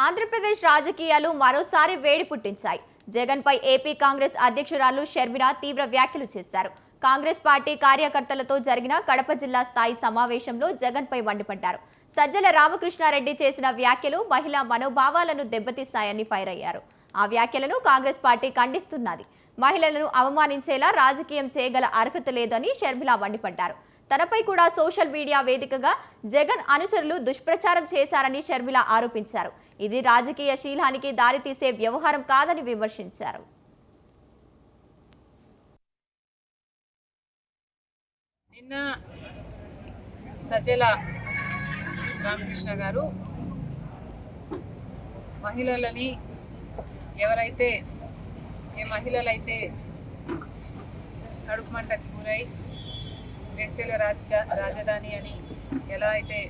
ఆంధ్రప్రదేశ్ రాజకీయాలు మరోసారి వేడి పుట్టించాయి. జగన్ పై ఏపీ కాంగ్రెస్ అధ్యక్షురాలు షర్మిల తీవ్ర వ్యాఖ్యలు చేశారు. కాంగ్రెస్ పార్టీ కార్యకర్తలతో జరిగిన కడప జిల్లా స్థాయి సమావేశంలో జగన్ పై మండిపడ్డారు. సజ్జల రామకృష్ణారెడ్డి చేసిన వ్యాఖ్యలు మహిళా మనోభావాలను దెబ్బతీశాయని ఫైర్ అయ్యారు. ఆ వ్యాఖ్యలను కాంగ్రెస్ పార్టీ ఖండిస్తున్నది. మహిళలను అవమానించేలా రాజకీయం చేయగల అర్హత లేదని షర్మిల మండిపడ్డారు. తనపై కూడా సోషల్ మీడియా వేదికగా జగన్ అనుచరులు దుష్ప్రచారం చేశారని షర్మిల ఆరోపించారు. ఇది రాజకీయ శీలానికి దారితీసే వ్యవహారం కాదని విమర్శించారు. నిన్న సజ్జల రామకృష్ణ గారు మహిళలని ఏ మహిళలైతే కడుపు మంటకి గురై వేశ్యల రాజధాని అని ఎలా అయితే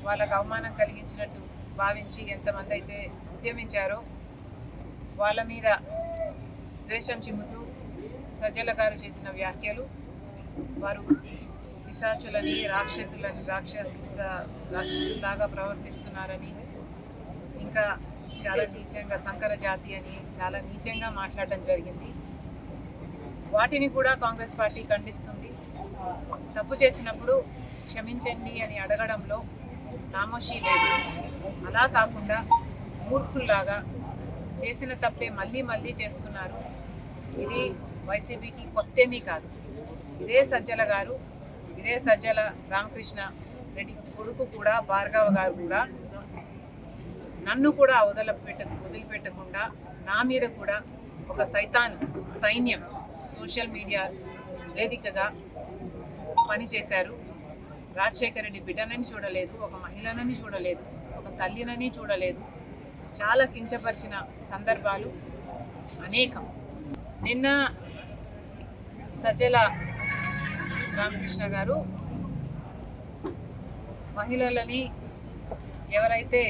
వాళ్ళకు అవమానం కలిగించినట్టు భావించి ఎంతమంది అయితే ఉద్యమించారో వాళ్ళ మీద ద్వేషం చిమ్ముతూ సజ్జల గారు చేసిన వ్యాఖ్యలు వారు పిశాచులని రాక్షసుల్లాగా ప్రవర్తిస్తున్నారని, ఇంకా చాలా నీచంగా సంకర జాతి అని చాలా నీచంగా మాట్లాడడం జరిగింది. వాటిని కూడా కాంగ్రెస్ పార్టీ ఖండిస్తుంది. తప్పు చేసినప్పుడు క్షమించండి అని అడగడంలో నామోషి లేదు. అలా కాకుండా మూర్ఖుల్లాగా చేసిన తప్పే మళ్ళీ మళ్ళీ చేస్తున్నారు. ఇది వైసీపీకి కొత్తేమీ కాదు. ఇదే సజ్జల రామకృష్ణ రెడ్డి కొడుకు కూడా భార్గవ గారు కూడా నన్ను కూడా వదిలిపెట్టకుండా నా మీద కూడా ఒక సైన్యం సోషల్ మీడియా వేదికగా పనిచేశారు. రాజశేఖర రెడ్డి బిడ్డనని చూడలేదు, ఒక మహిళనని చూడలేదు, ఒక తల్లినని చూడలేదు. చాలా కించపరిచిన సందర్భాలు అనేకం. నిన్న సజ్జల రామకృష్ణ గారు మహిళలని ఎవరైతే